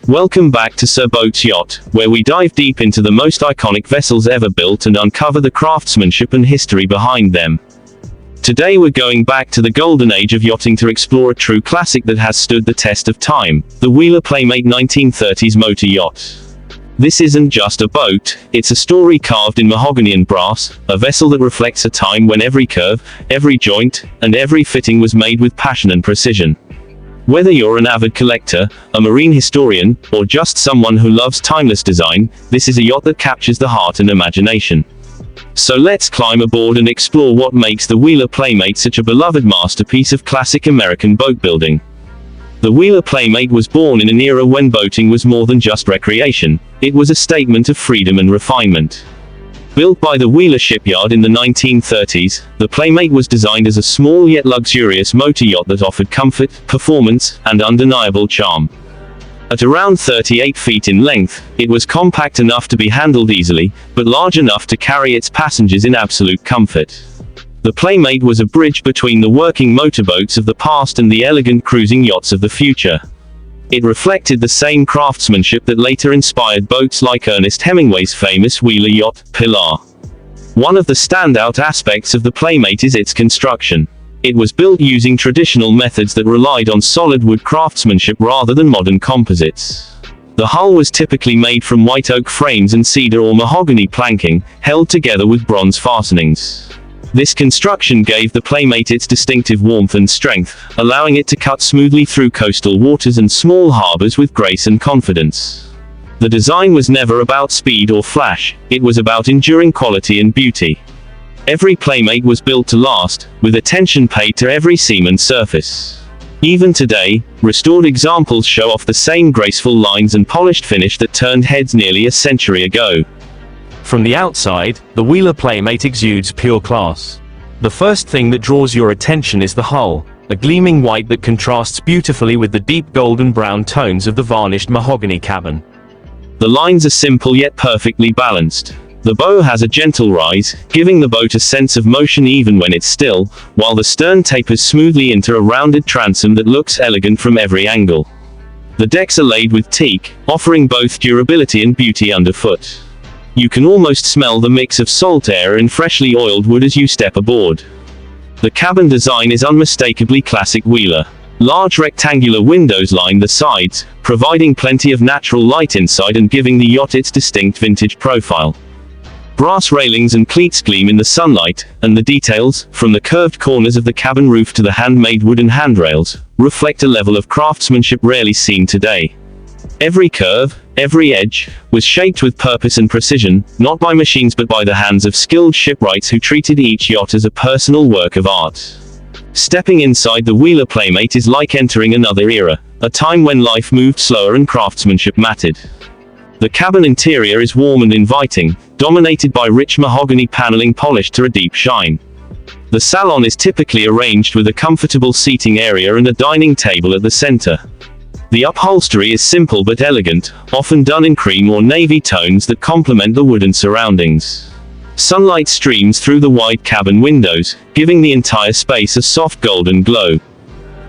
Welcome back to Sir Boats Yacht, where we dive deep into the most iconic vessels ever built and uncover the craftsmanship and history behind them. Today we're going back to the golden age of yachting to explore a true classic that has stood the test of time, the Wheeler Playmate 1930s Motor Yacht. This isn't just a boat, it's a story carved in mahogany and brass, a vessel that reflects a time when every curve, every joint, and every fitting was made with passion and precision. Whether you're an avid collector, a marine historian, or just someone who loves timeless design, this is a yacht that captures the heart and imagination. So let's climb aboard and explore what makes the Wheeler Playmate such a beloved masterpiece of classic American boat building. The Wheeler Playmate was born in an era when boating was more than just recreation, it was a statement of freedom and refinement. Built by the Wheeler shipyard in the 1930s, the Playmate was designed as a small yet luxurious motor yacht that offered comfort, performance, and undeniable charm. At around 38 feet in length, it was compact enough to be handled easily, but large enough to carry its passengers in absolute comfort. The Playmate was a bridge between the working motorboats of the past and the elegant cruising yachts of the future. It reflected the same craftsmanship that later inspired boats like Ernest Hemingway's famous Wheeler yacht, Pilar. One of the standout aspects of the Playmate is its construction. It was built using traditional methods that relied on solid wood craftsmanship rather than modern composites. The hull was typically made from white oak frames and cedar or mahogany planking, held together with bronze fastenings. This construction gave the Playmate its distinctive warmth and strength, allowing it to cut smoothly through coastal waters and small harbors with grace and confidence. The design was never about speed or flash, it was about enduring quality and beauty. Every Playmate was built to last, with attention paid to every seam and surface. Even today, restored examples show off the same graceful lines and polished finish that turned heads nearly a century ago. From the outside, the Wheeler Playmate exudes pure class. The first thing that draws your attention is the hull, a gleaming white that contrasts beautifully with the deep golden brown tones of the varnished mahogany cabin. The lines are simple yet perfectly balanced. The bow has a gentle rise, giving the boat a sense of motion even when it's still, while the stern tapers smoothly into a rounded transom that looks elegant from every angle. The decks are laid with teak, offering both durability and beauty underfoot. You can almost smell the mix of salt air and freshly oiled wood as you step aboard. The cabin design is unmistakably classic Wheeler. Large rectangular windows line the sides, providing plenty of natural light inside and giving the yacht its distinct vintage profile. Brass railings and cleats gleam in the sunlight, and the details, from the curved corners of the cabin roof to the handmade wooden handrails, reflect a level of craftsmanship rarely seen today. Every curve, every edge, was shaped with purpose and precision, not by machines but by the hands of skilled shipwrights who treated each yacht as a personal work of art. Stepping inside the Wheeler Playmate is like entering another era, a time when life moved slower and craftsmanship mattered. The cabin interior is warm and inviting, dominated by rich mahogany paneling polished to a deep shine. The salon is typically arranged with a comfortable seating area and a dining table at the center. The upholstery is simple but elegant, often done in cream or navy tones that complement the wooden surroundings. Sunlight streams through the wide cabin windows, giving the entire space a soft golden glow.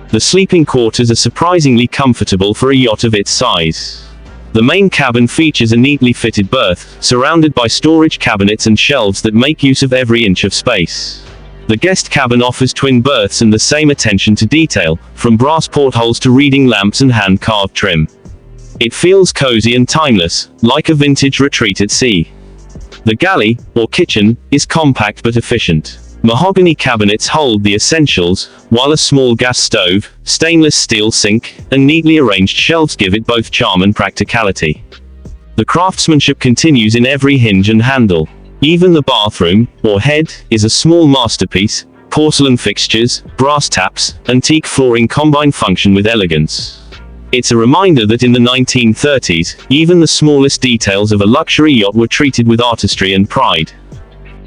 The sleeping quarters are surprisingly comfortable for a yacht of its size. The main cabin features a neatly fitted berth, surrounded by storage cabinets and shelves that make use of every inch of space. The guest cabin offers twin berths and the same attention to detail, from brass portholes to reading lamps and hand-carved trim. It feels cozy and timeless, like a vintage retreat at sea. The galley, or kitchen, is compact but efficient. Mahogany cabinets hold the essentials, while a small gas stove, stainless steel sink, and neatly arranged shelves give it both charm and practicality. The craftsmanship continues in every hinge and handle. Even the bathroom, or head, is a small masterpiece. Porcelain fixtures, brass taps, and teak flooring combine function with elegance. It's a reminder that in the 1930s, even the smallest details of a luxury yacht were treated with artistry and pride.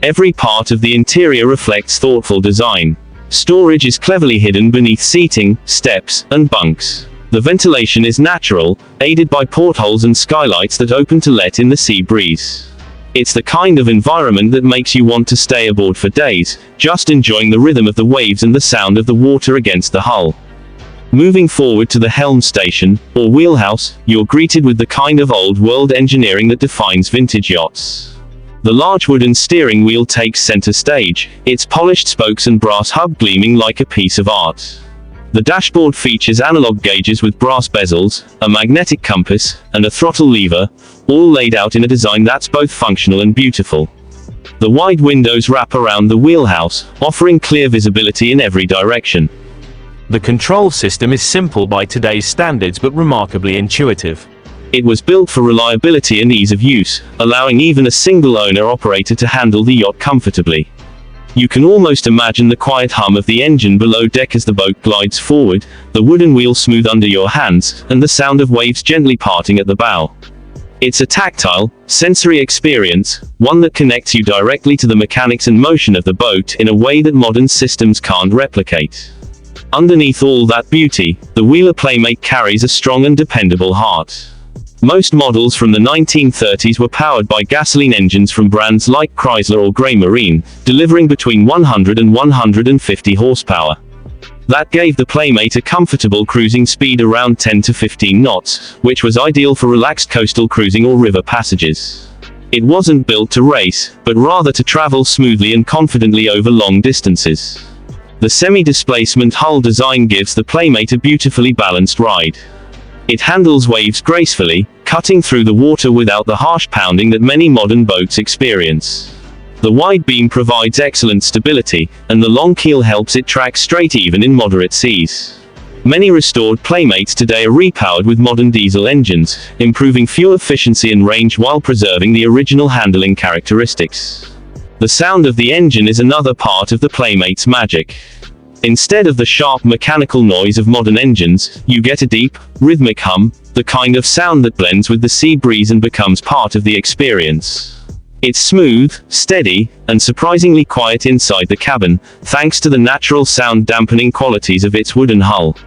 Every part of the interior reflects thoughtful design. Storage is cleverly hidden beneath seating, steps, and bunks. The ventilation is natural, aided by portholes and skylights that open to let in the sea breeze. It's the kind of environment that makes you want to stay aboard for days, just enjoying the rhythm of the waves and the sound of the water against the hull. Moving forward to the helm station, or wheelhouse, you're greeted with the kind of old-world engineering that defines vintage yachts. The large wooden steering wheel takes center stage, its polished spokes and brass hub gleaming like a piece of art. The dashboard features analog gauges with brass bezels, a magnetic compass, and a throttle lever, all laid out in a design that's both functional and beautiful. The wide windows wrap around the wheelhouse, offering clear visibility in every direction. The control system is simple by today's standards but remarkably intuitive. It was built for reliability and ease of use, allowing even a single owner-operator to handle the yacht comfortably. You can almost imagine the quiet hum of the engine below deck as the boat glides forward, the wooden wheel smooth under your hands, and the sound of waves gently parting at the bow. It's a tactile, sensory experience, one that connects you directly to the mechanics and motion of the boat in a way that modern systems can't replicate. Underneath all that beauty, the Wheeler Playmate carries a strong and dependable heart. Most models from the 1930s were powered by gasoline engines from brands like Chrysler or Grey Marine, delivering between 100 and 150 horsepower. That gave the Playmate a comfortable cruising speed around 10 to 15 knots, which was ideal for relaxed coastal cruising or river passages. It wasn't built to race, but rather to travel smoothly and confidently over long distances. The semi-displacement hull design gives the Playmate a beautifully balanced ride. It handles waves gracefully, cutting through the water without the harsh pounding that many modern boats experience. The wide beam provides excellent stability, and the long keel helps it track straight even in moderate seas. Many restored Playmates today are repowered with modern diesel engines, improving fuel efficiency and range while preserving the original handling characteristics. The sound of the engine is another part of the Playmate's magic. Instead of the sharp mechanical noise of modern engines, you get a deep, rhythmic hum, the kind of sound that blends with the sea breeze and becomes part of the experience. It's smooth, steady, and surprisingly quiet inside the cabin, thanks to the natural sound dampening qualities of its wooden hull.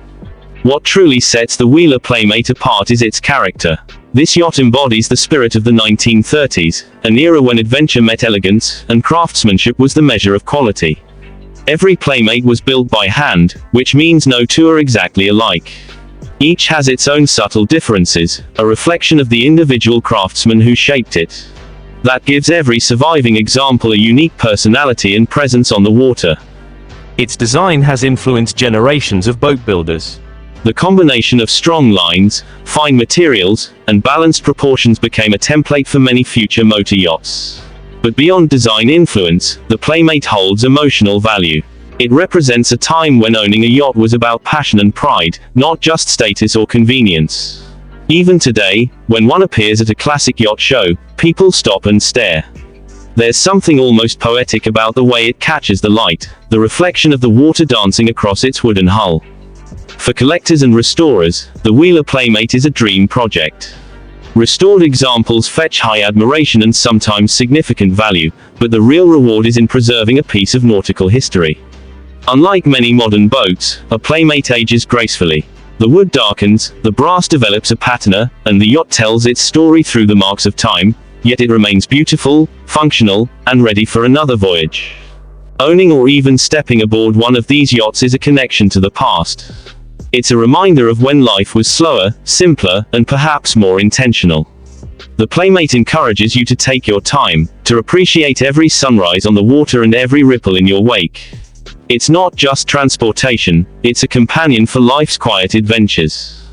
What truly sets the Wheeler Playmate apart is its character. This yacht embodies the spirit of the 1930s, an era when adventure met elegance, and craftsmanship was the measure of quality. Every Playmate was built by hand, which means no two are exactly alike. Each has its own subtle differences, a reflection of the individual craftsman who shaped it. That gives every surviving example a unique personality and presence on the water. Its design has influenced generations of boat builders. The combination of strong lines, fine materials, and balanced proportions became a template for many future motor yachts. But beyond design influence, the Playmate holds emotional value. It represents a time when owning a yacht was about passion and pride, not just status or convenience. Even today, when one appears at a classic yacht show, people stop and stare. There's something almost poetic about the way it catches the light, the reflection of the water dancing across its wooden hull. For collectors and restorers, the Wheeler Playmate is a dream project. Restored examples fetch high admiration and sometimes significant value, but the real reward is in preserving a piece of nautical history. Unlike many modern boats, a Playmate ages gracefully. The wood darkens, the brass develops a patina, and the yacht tells its story through the marks of time, yet it remains beautiful, functional, and ready for another voyage. Owning or even stepping aboard one of these yachts is a connection to the past. It's a reminder of when life was slower, simpler, and perhaps more intentional. The Playmate encourages you to take your time, to appreciate every sunrise on the water and every ripple in your wake. It's not just transportation, it's a companion for life's quiet adventures.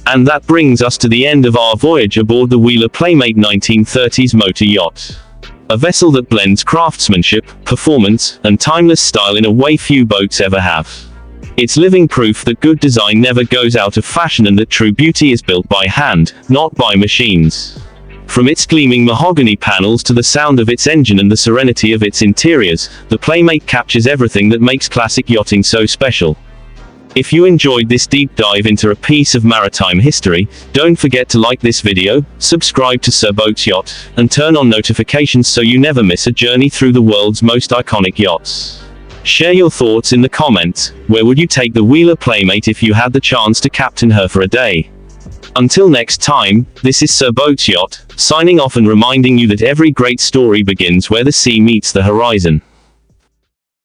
And that brings us to the end of our voyage aboard the Wheeler Playmate 1930s Motor Yacht. A vessel that blends craftsmanship, performance, and timeless style in a way few boats ever have. It's living proof that good design never goes out of fashion and that true beauty is built by hand, not by machines. From its gleaming mahogany panels to the sound of its engine and the serenity of its interiors, the Playmate captures everything that makes classic yachting so special. If you enjoyed this deep dive into a piece of maritime history, don't forget to like this video, subscribe to Boats Yacht, and turn on notifications so you never miss a journey through the world's most iconic yachts. Share your thoughts in the comments. Where would you take the Wheeler Playmate if you had the chance to captain her for a day? Until next time, this is Boats Yacht, signing off and reminding you that every great story begins where the sea meets the horizon.